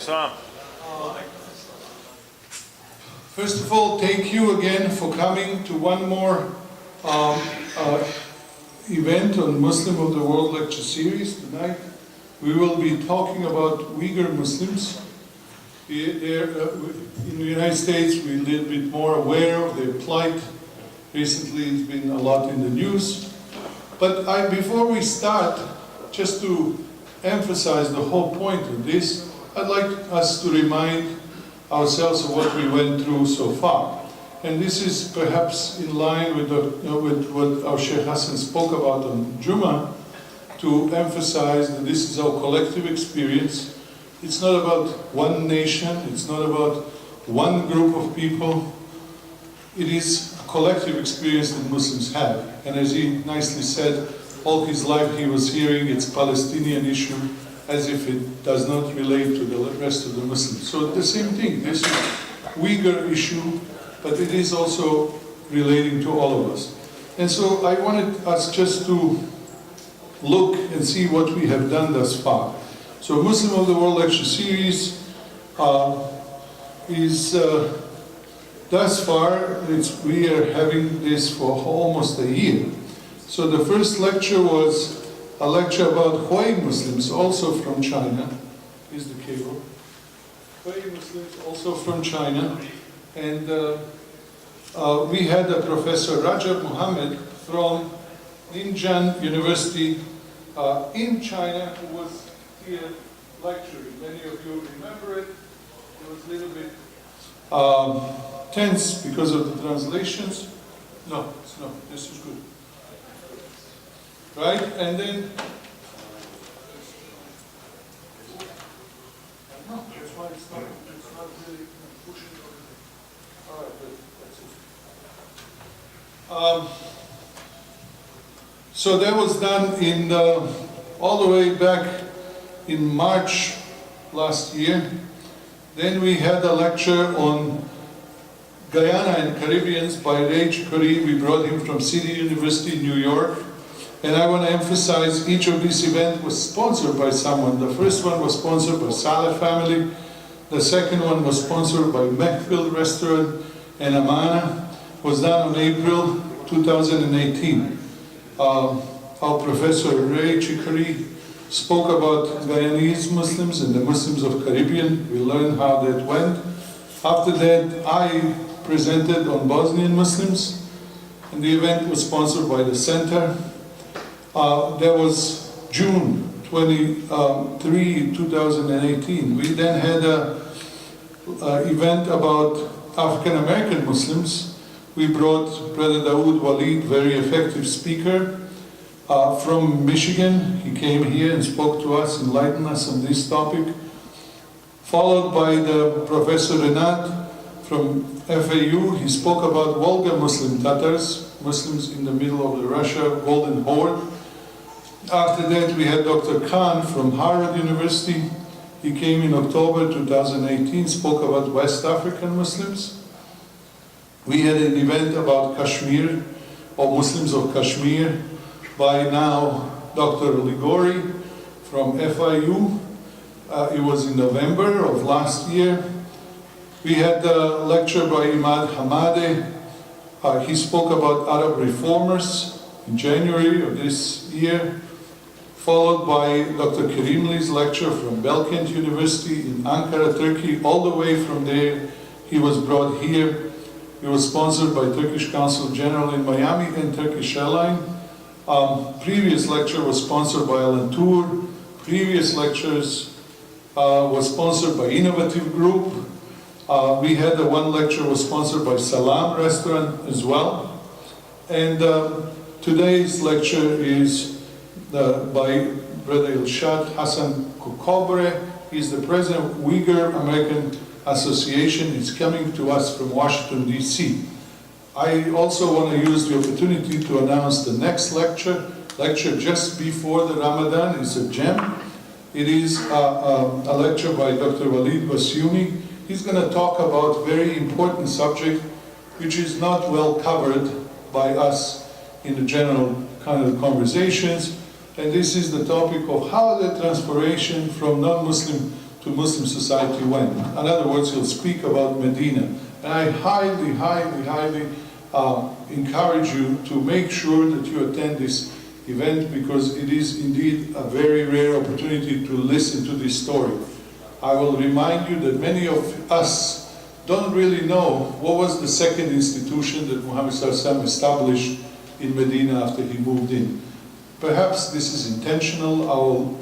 Salam. First of all, thank you again for coming to one more event on Muslim of the World lecture series. Tonight we will be talking about Uyghur Muslims. In the United States, we're a little bit more aware of their plight. Recently, it's been a lot in the news. But before we start, just to emphasize the whole point of this, I'd like us to remind ourselves of what we went through so far. And this is perhaps in line with what our Sheikh Hassan spoke about on Jummah, to emphasize that this is our collective experience. It's not about one nation, it's not about one group of people. It is a collective experience that Muslims have. And as he nicely said, all his life he was hearing it's Palestinian issue as if it does not relate to the rest of the Muslims. So the same thing, this is Uyghur issue, but it is also relating to all of us. And so I wanted us just to look and see what we have done thus far. So Muslim of the World lecture series is thus far, we are having this for almost a year. So the first lecture was a lecture about Hui Muslims, also from China. Is the cable. Hui Muslims, also from China. And we had a Professor Rajab Muhammad from Linjian University in China, who was here lecturing. Many of you remember it. It was a little bit tense because of the translations. No, it's not. This is good. Right? And then no, that's why it's not really pushing over there. All right, good. That's it. So that was done in all the way back in March last year. Then we had a lecture on Guyana and Caribbeans by Ray Chikori. We brought him from City University, New York. And I want to emphasize each of these events was sponsored by someone. The first one was sponsored by Saleh family. The second one was sponsored by Mehfil Restaurant and Amana. It was done in April 2018. Our Professor Ray Chikori spoke about Guyanese Muslims and the Muslims of Caribbean. We learned how that went. After that, I presented on Bosnian Muslims, and the event was sponsored by the Center. That was June 23, 2018. We then had an event about African American Muslims. We brought Brother Dawood Walid, very effective speaker, from Michigan. He came here and spoke to us, enlightened us on this topic. Followed by the Professor Renat from FAU. He spoke about Volga Muslim Tatars, Muslims in the middle of the Russia Golden Horde. After that, we had Dr. Khan from Harvard University. He came in October 2018, spoke about West African Muslims. We had an event about Kashmir, or Muslims of Kashmir, by now Dr. Ligori from FIU. It was in November of last year. We had a lecture by Imad Hamadeh. He spoke about Arab reformers in January of this year, followed by Dr. Kerimli's lecture from Belkent University in Ankara, Turkey. All the way from there, he was brought here. He was sponsored by Turkish Consul General in Miami and Turkish Airline. Previous lecture was sponsored by Alantur. Previous lectures was sponsored by Innovative Group. We had one lecture was sponsored by Salam Restaurant as well. And today's lecture is by Brother Ilshad Hassan Kokobre. He's the president of Uyghur American Association. He's coming to us from Washington, D.C. I also want to use the opportunity to announce the next lecture just before the Ramadan. It's a gem. It is a lecture by Dr. Walid Basioumi. He's going to talk about a very important subject which is not well covered by us in the general kind of conversations. And this is the topic of how the transformation from non-Muslim to Muslim society went. In other words, he'll speak about Medina. And I highly, highly, highly encourage you to make sure that you attend this event, because it is indeed a very rare opportunity to listen to this story. I will remind you that many of us don't really know what was the second institution that Muhammad ﷺ established in Medina after he moved in. Perhaps this is intentional. Our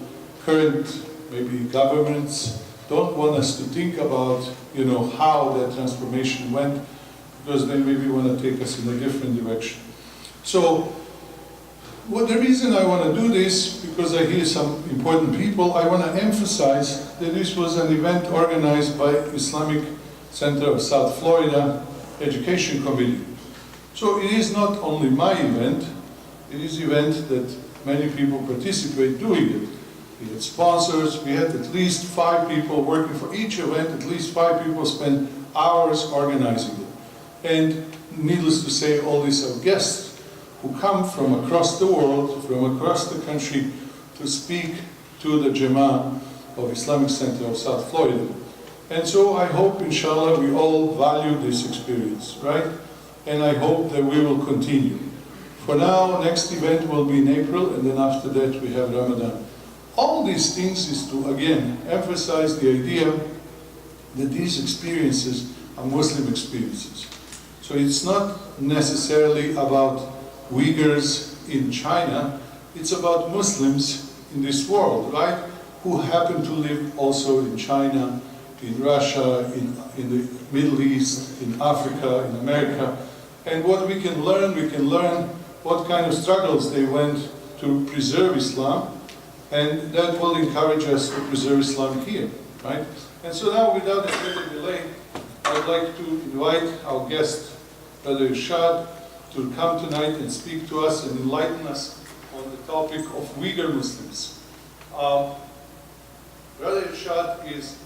current, maybe governments, don't want us to think about, how that transformation went, because they maybe want to take us in a different direction. So, the reason I want to do this, because I hear some important people, I want to emphasize that this was an event organized by Islamic Center of South Florida Education Committee. So it is not only my event, it is an event that many people participate doing it. We had sponsors, we had at least 5 people working for each event, at least 5 people spent hours organizing it. And needless to say, all these are guests who come from across the world, from across the country, to speak to the Jama'ah of Islamic Center of South Florida. And so I hope, inshallah, we all value this experience, right? And I hope that we will continue. For now, next event will be in April, and then after that we have Ramadan. All these things is to, again, emphasize the idea that these experiences are Muslim experiences. So it's not necessarily about Uyghurs in China, it's about Muslims in this world, right? Who happen to live also in China, in Russia, in the Middle East, in Africa, in America. And what we can learn what kind of struggles they went to preserve Islam, and that will encourage us to preserve Islam here, right? And so now, without a further delay, I'd like to invite our guest, Brother Irshad, to come tonight and speak to us and enlighten us on the topic of Uyghur Muslims. Brother Irshad is,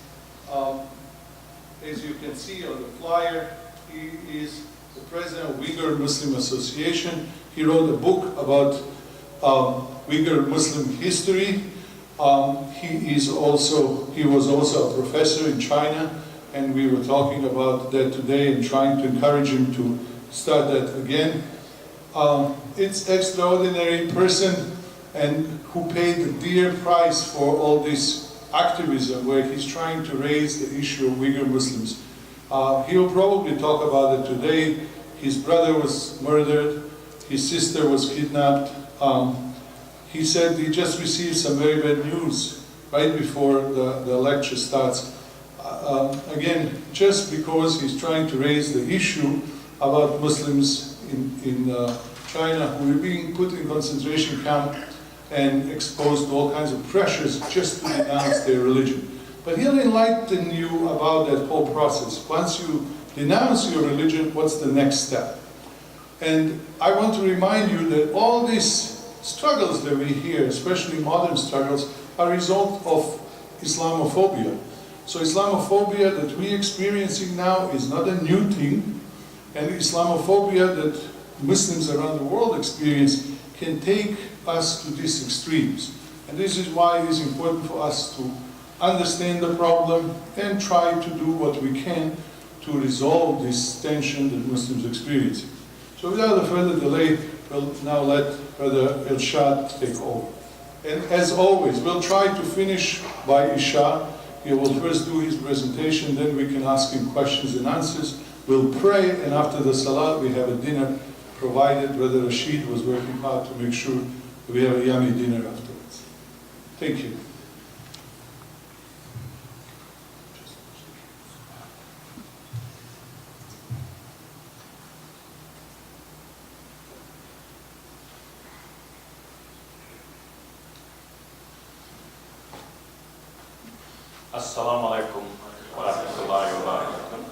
as you can see on the flyer, he is the president of Uyghur Muslim Association. He wrote a book about Uyghur Muslim history. He was also a professor in China, and we were talking about that today and trying to encourage him to start that again. It's extraordinary person and who paid a dear price for all this activism, where he's trying to raise the issue of Uyghur Muslims. He'll probably talk about it today. His brother was murdered, his sister was kidnapped. He said he just received some very bad news right before the lecture starts. Again, just because he's trying to raise the issue about Muslims in China who are being put in concentration camp and exposed to all kinds of pressures just to denounce their religion. But he'll enlighten you about that whole process. Once you denounce your religion, what's the next step? And I want to remind you that all these struggles that we hear, especially modern struggles, are a result of Islamophobia. So Islamophobia that we're experiencing now is not a new thing, and Islamophobia that Muslims around the world experience can take us to these extremes. And this is why it is important for us to understand the problem and try to do what we can to resolve this tension that Muslims experience. So without further delay, we'll now let Brother Irshad take over. And as always, we'll try to finish by Isha. He will first do his presentation, then we can ask him questions and answers. We'll pray, and after the Salah, we have a dinner provided. Brother Rashid was working hard to make sure that we have a yummy dinner afterwards. Thank you. Assalamu alaikum wa rahmatullahi wa barakatuh.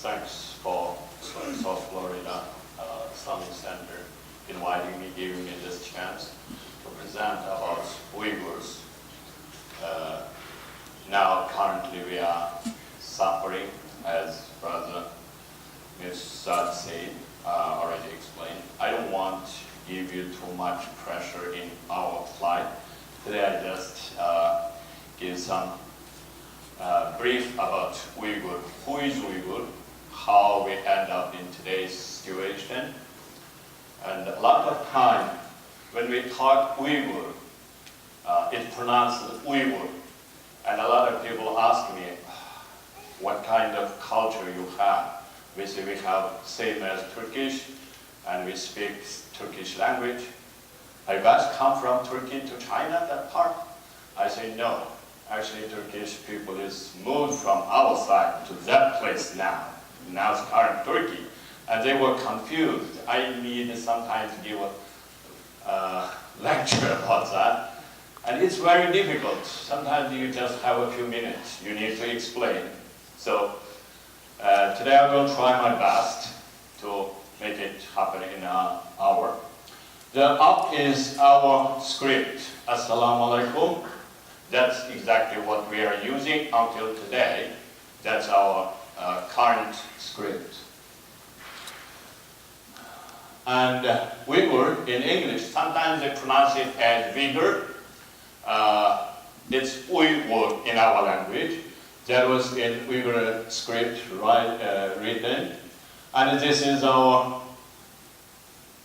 Thanks for South Florida Islamic Center inviting me, giving me this chance to present about Uyghurs. Now currently we are suffering, as Brother Mirsad said, already explained. I don't want to give you too much pressure in our flight. Today I just give some brief about Uyghur. Who is Uyghur? How we end up in today's situation. And a lot of time when we talk Uyghur, it's pronounced Uyghur. And a lot of people ask me, what kind of culture you have? We say we have same as Turkish, and we speak Turkish language. Are you guys come from Turkey to China, that part? I say no. Actually, Turkish people is moved from our side to that place now. Now it's current Turkey. And they were confused. I need sometimes give a lecture about that. And it's very difficult. Sometimes you just have a few minutes. You need to explain. So today I will try my best to make it happen in an hour. The up is our script. Assalamu alaikum. That's exactly what we are using until today. That's our current script. And Uyghur in English, sometimes they pronounce it as Uyghur. It's Uyghur in our language. That was in Uyghur script written. And this is our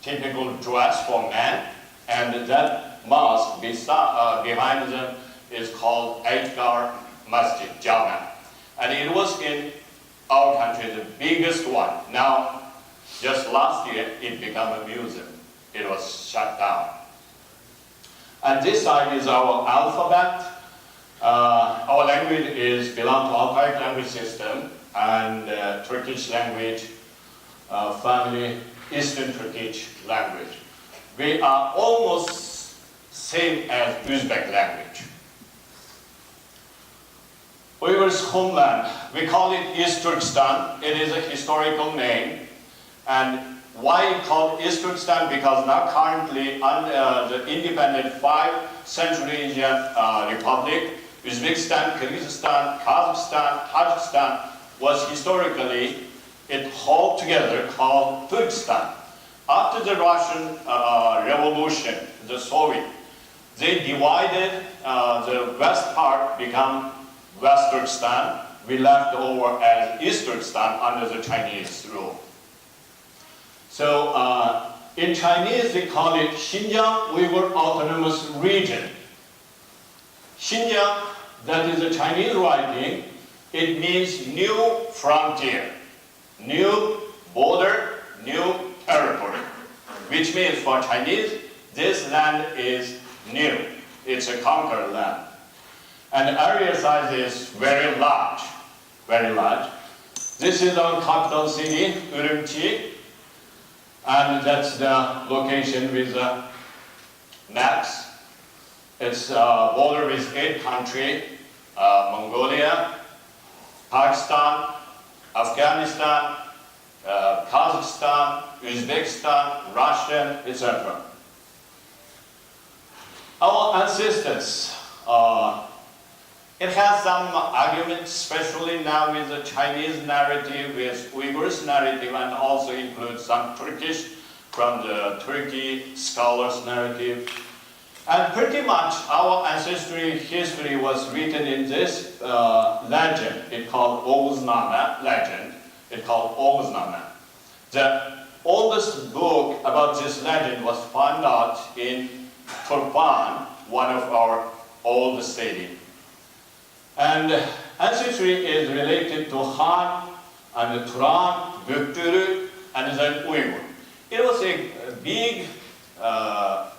typical dress for men. And that mosque behind them is called Uyghur Masjid, Jama. And it was in our country the biggest one. Now, just last year, it became a museum. It was shut down. And this side is our alphabet. Our language is belong to Altaic language system and Turkish language family, Eastern Turkish language. We are almost same as Uzbek language. Uyghur's homeland, we call it East Turkestan. It is a historical name. And why called East Turkestan? Because now currently under the independent 5 Central Asian Republic, Uzbekistan, Kyrgyzstan, Kazakhstan, Tajikistan was historically it whole together called Turkestan. After the Russian Revolution, the Soviet, they divided the west part become West Turkestan. We left over as East Turkestan under the Chinese rule. So in Chinese they call it Xinjiang Uyghur Autonomous Region. Xinjiang, that is a Chinese writing, it means new frontier, new border, new territory, which means for Chinese, this land is new. It's a conquered land. And the area size is very large, very large. This is our capital city, Urumqi, and that's the location with the maps. It's border with 8 countries, Mongolia, Pakistan, Afghanistan, Kazakhstan, Uzbekistan, Russia, etc. Our ancestors, it has some arguments, especially now with the Chinese narrative, with Uyghurs narrative, and also includes some Turkish from the Turkey scholars narrative. And pretty much our ancestry history was written in this legend. It's called Oğuzname legend. It's called Oğuzname. The oldest book about this legend was found out in Turpan, one of our old cities. And ancestry is related to Han and Turan, Göktürk, and then Uyghur. It was a big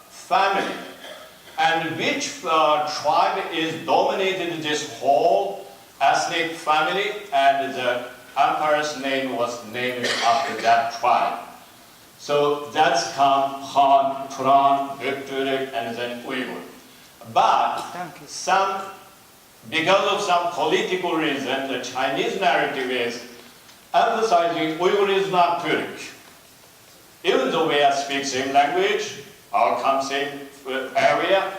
family. And which tribe is dominated this whole ethnic family, and the emperor's name was named after that tribe. So that's come Han, Turan, Göktürk, and then Uyghur. But because of some political reason, the Chinese narrative is emphasizing Uyghur is not Turk. Even though we speak same language, or come same area,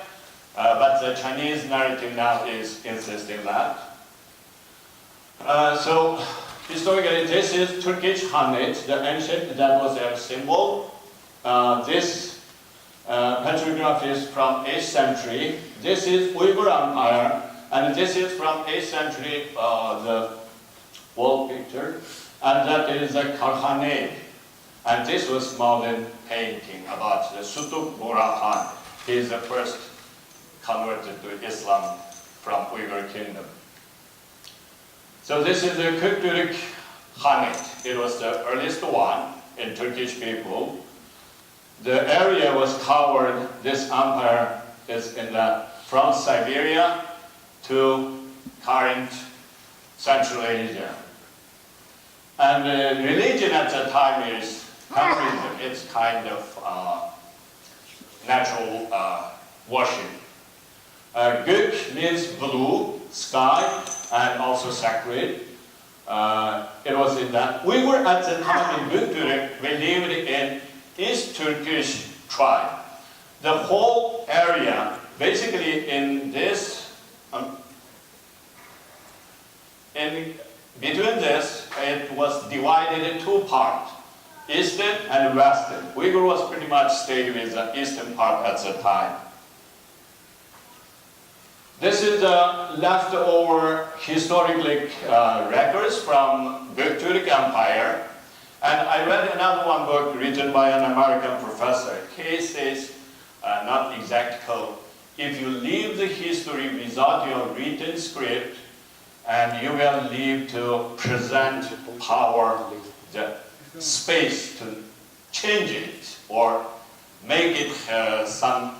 but the Chinese narrative now is insisting that. So historically, this is Turkish Hanate, the ancient, that was their symbol. This petrograph is from 8th century. This is Uyghur Empire. And this is from 8th century, the wall picture. And that is a Karkhanate. And this was modern painting about the Sutuk Burhan. He is the first converted to Islam from Uyghur kingdom. So this is the Kürtürk Khanate. It was the earliest one in Turkish people. The area was covered, this empire is in the, from Siberia to current Central Asia. And the religion at the time is Hinduism. It's kind of natural worship. Gök means blue, sky, and also sacred. It was in that. We were at the time in Göktürk, we lived in East Turkish tribe. The whole area, basically in this, in between this, it was divided in two parts, eastern and western. Uyghur was pretty much stayed with the eastern part at the time. This is the leftover historical records from Göktürk Empire. And I read another one book written by an American professor. He says, not exact code, if you leave the history without your written script, and you will leave to present power, the space to change it or make it some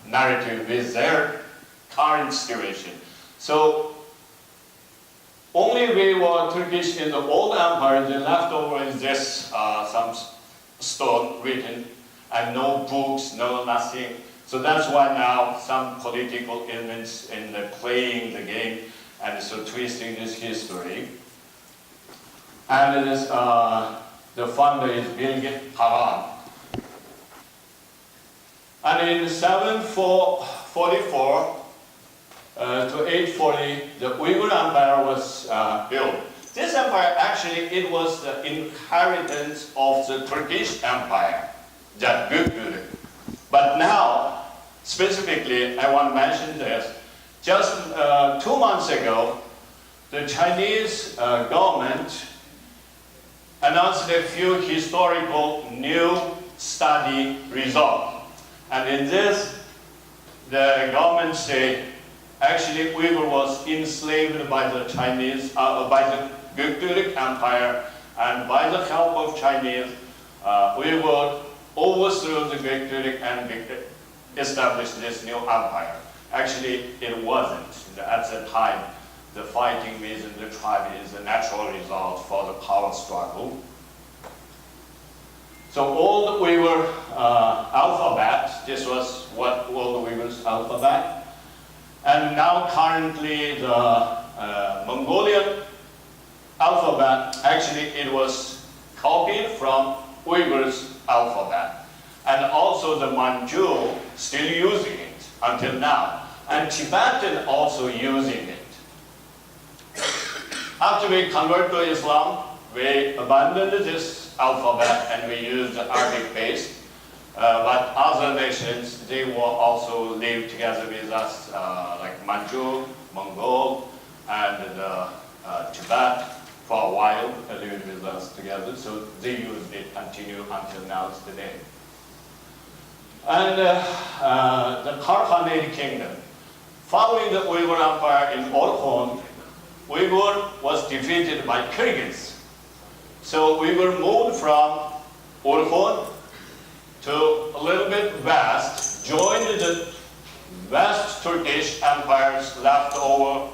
narrative with their current situation. So only we were Turkish in the old empire, the leftover is this some stone written and no books, no nothing. So that's why now some political elements in the playing the game and so twisting this history. And it is, the founder is Bilge Havan. And in 744 to 840, the Uyghur Empire was built. This empire, actually, it was the inheritance of the Turkish Empire, that Göktürk. But now, specifically, I want to mention this. Just 2 months ago, the Chinese government announced a few historical new study results. And in this, the government said, actually, Uyghur was enslaved by the Chinese, by the Göktürk Empire, and by the help of Chinese, Uyghur overthrew the Göktürk and established this new empire. Actually, it wasn't. At the time, the fighting within the tribe is a natural result for the power struggle. So all the Uyghur alphabet, this was what all the Uyghurs alphabet. And now currently the Mongolian alphabet, actually it was copied from Uyghurs alphabet. And also the Manchu still using it until now. And Tibetan also using it. After we convert to Islam, we abandoned this alphabet and we used the Arabic base. But other nations, they will also live together with us, like Manchu, Mongol, and Tibet for a while, lived with us together. So they used it, continue until now today. And the Karkhanate kingdom. Following the Uyghur Empire in Orkhon, Uyghur was defeated by Kyrgyz. So Uyghur moved from Orkhon to a little bit west, joined the West Turkish empires left over.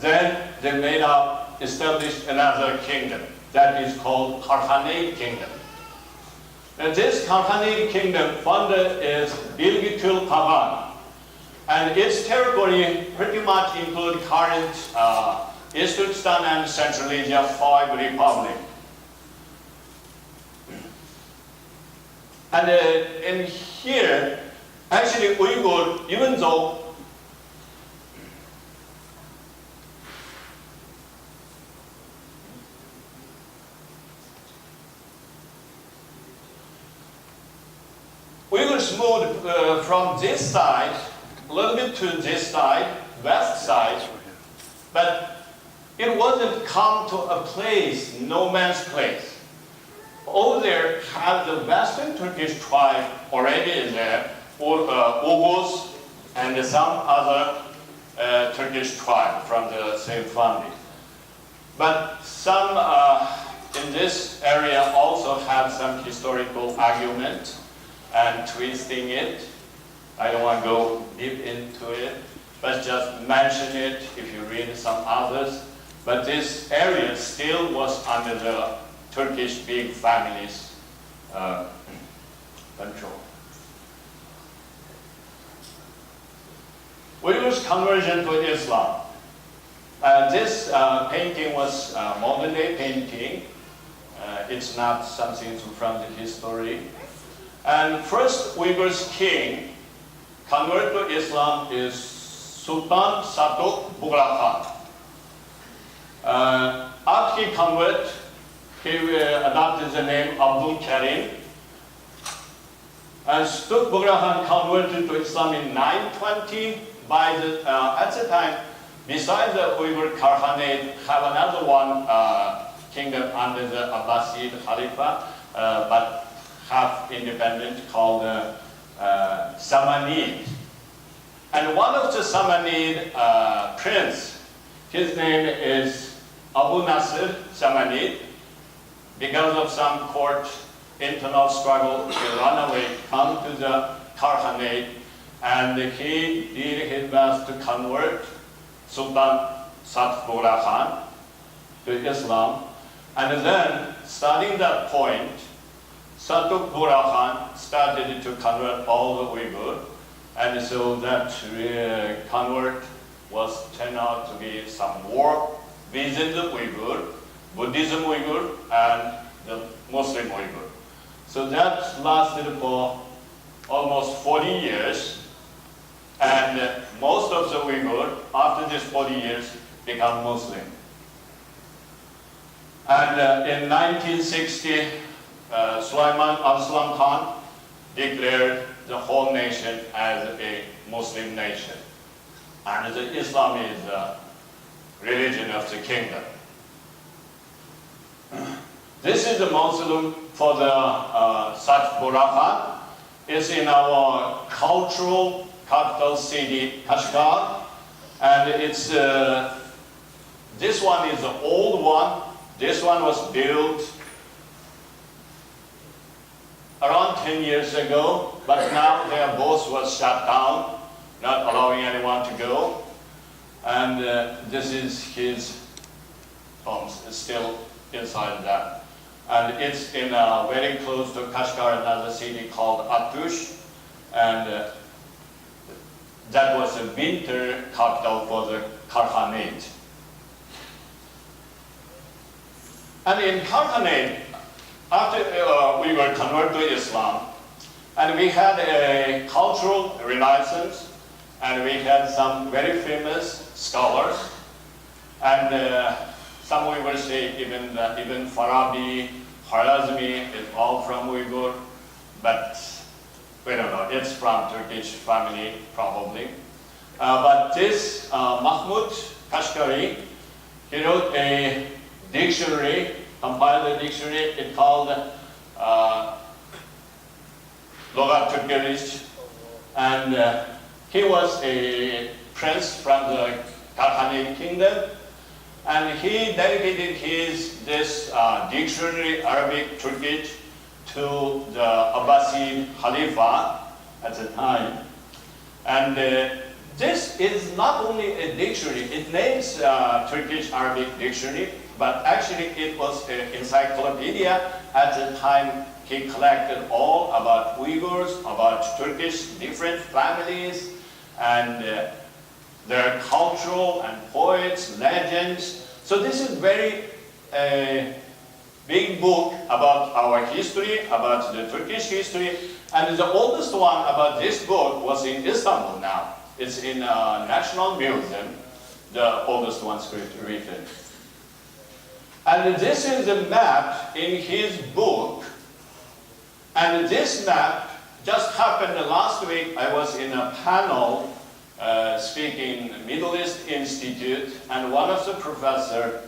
Then they made up, established another kingdom that is called Karkhanate kingdom. And this Karkhanate kingdom founder is Bilge Havan. And its territory pretty much include current East Turkestan and Central Asia 5 republics. And in here, actually Uyghur, even though Uyghurs moved from this side, a little bit to this side, west side, But it wasn't come to a place, no man's place. Over there had the Western Turkish tribe already there, Uyghurs and some other Turkish tribe from the same family. But some in this area also have some historical argument and twisting it. I don't want to go deep into it, but just mention it if you read some others. But this area still was under the Turkish big families' control. Uyghurs' conversion to Islam. This painting was modern day painting. It's not something from the history. And first Uyghurs' king convert to Islam is Sultan Satuk Bugla Khan. After he convert, he adopted the name Abdul Karim. And Satuk Bugla Khan converted to Islam in 920. By the, at the time, besides the Uyghur Khanate, have another one kingdom under the Abbasid Khalifa, but half independent called Samanid. And one of the Samanid prince, his name is Abu Nasr Samanid. Because of some court internal struggle, he ran away, come to the Khanate, and he did his best to convert Sultan Satuk Bugla Khan to Islam. And then, starting that point, Satuk Bugla Khan started to convert all the Uyghur. And so that convert was turned out to be some war within the Uyghur, Buddhism Uyghur, and the Muslim Uyghur. So that lasted for almost 40 years. And most of the Uyghur, after this 40 years, become Muslim. And in 1960, Sulaiman Arslan Khan declared the whole nation as a Muslim nation. And the Islam is the religion of the kingdom. This is the mausoleum for the Satuk Bugla Khan. It's in our cultural capital city, Kashgar, and it's this one is the old one. This one was built around 10 years ago, but now their both was shut down, not allowing anyone to go. And this is his home, it's still inside that. And it's in very close to Kashgar, another city called Atush, and that was the winter capital for the Khanate. And in Khanate, after we were converted to Islam, and we had a cultural renaissance, and we had some very famous scholars, and some we will say even Farabi, Khwarazmi is all from Uyghur, but we don't know, it's from Turkish family probably. But this Mahmud Kashgari, he wrote a dictionary, compiled a dictionary, it's called Logat Turkish, and he was a prince from the Khanate kingdom, and he dedicated this dictionary, Arabic, Turkish, to the Abbasid Khalifa at the time. And this is not only a dictionary, it names Turkish Arabic dictionary, but actually it was an encyclopedia. At the time he collected all about Uyghurs, about Turkish different families, and their cultural and poets, legends. So this is very big book about our history, about the Turkish history, and the oldest one about this book was in Istanbul now. It's in National Museum, the oldest one written. And this is the map in his book, and this map just happened last week. I was in a panel speaking Middle East Institute, and one of the professor,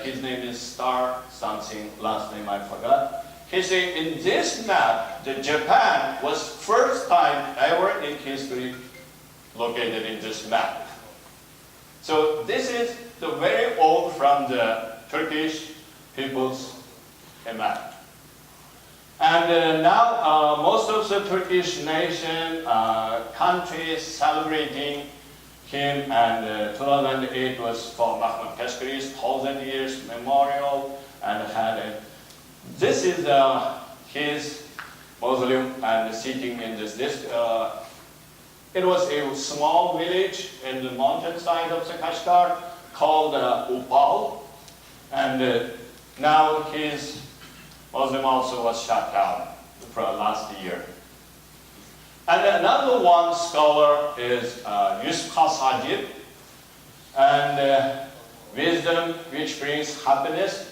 his name is Star something, last name I forgot. He said in this map, the Japan was first time ever in history located in this map. So this is the very old from the Turkish people's map. And now most of the Turkish nation, countries celebrating him, and 2008 was for Mahmud Kashgari's 1,000 years memorial, and had a, this is his mausoleum, and sitting in this it was a small village in the mountainside of the Kashgar called Upal, and now his mausoleum also was shut down for last year. And another one scholar is Yusuf Sajid, and wisdom which brings happiness,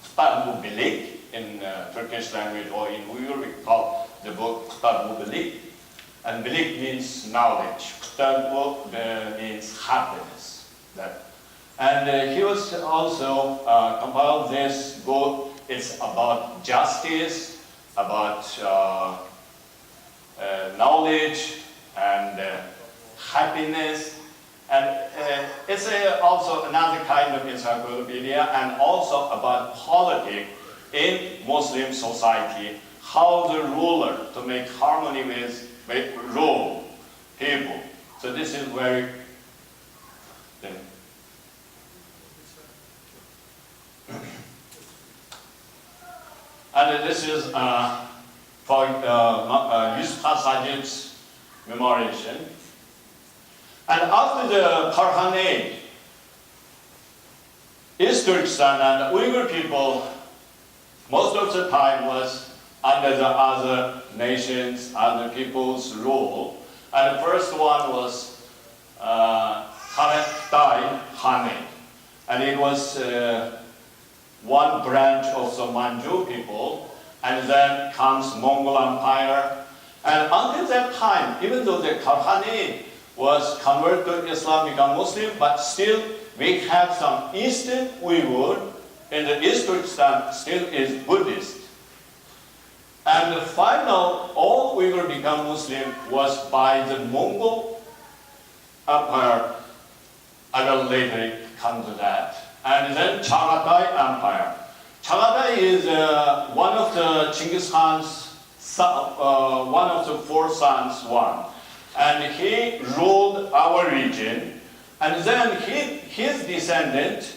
Kitab-ı Bilik in Turkish language, or in Uyghur we call the book Kitab-ı Bilik, and Bilik means knowledge, Kitab-ı means happiness. And he was also compiled this book. It's about justice, about knowledge and happiness, and it's also another kind of encyclopedia, and also about politics in Muslim society, how the ruler to make harmony with rule people. So this is very and this is for Yusuf Sajid's commemoration. And after the Karahanate, East Turkestan and the Uyghur people, most of the time was under the other nations, other people's rule. And the first one was Karahanate Hanate, and it was one branch of the Manchu people, and then comes Mongol Empire. And until that time, even though the Karahanate was converted to Islam, become Muslim, but still we have some Eastern Uyghur in the East Turkestan still is Buddhist. And the final, all Uyghur become Muslim was by the Mongol Empire. I will later come to that. And then Chagatai Empire. Chagatai is one of the Genghis Khan's, one of the four sons, one. And he ruled our region. And then his descendant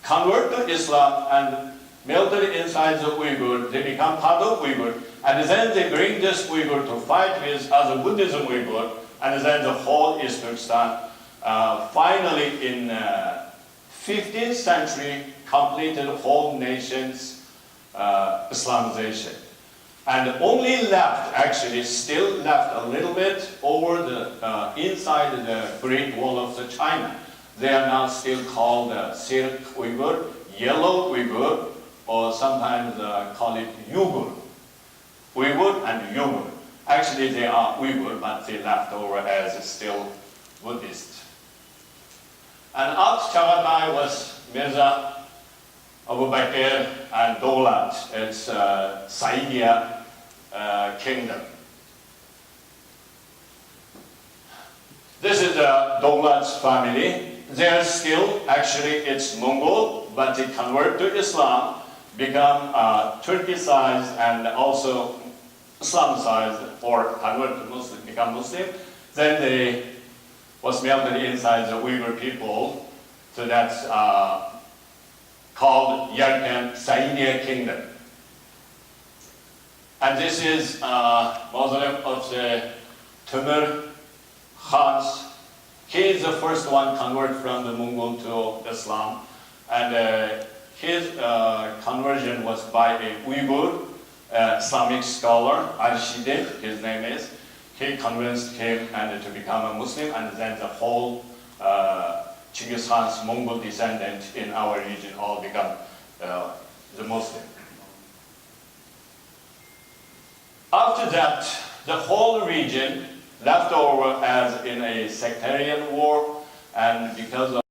converted to Islam and melted inside the Uyghur. They become part of Uyghur. And then they bring this Uyghur to fight with other Buddhism Uyghur. And then the whole East Turkestan finally in 15th century completed whole nation's Islamization. And only left, actually still left a little bit over the inside the Great Wall of the China. They are now still called Silk Uyghur, Yellow Uyghur, or sometimes call it Uyghur. Uyghur and Uyghur. Actually they are Uyghur, but they left over as still Buddhist. And after Chagatai was Mirza Abu Bakr and Daulat, it's Saidia kingdom. This is the Daulat's family. They are still, actually it's Mongol, but they convert to Islam, become Turkicized and also Islamicized, or convert to Muslim, become Muslim. Then they was melted inside the Uyghur people, so that's called Yarkand Saidia Kingdom. And this is mausoleum of the Timur Khan's. He is the first one converted from the Mongol to Islam, and his conversion was by a Uyghur Islamic scholar, Al-Shidid, his name is. He convinced him and to become a Muslim, and then the whole Genghis Khan's Mongol descendant in our region all become the Muslim. After that, the whole region, left over as in a sectarian war, and because of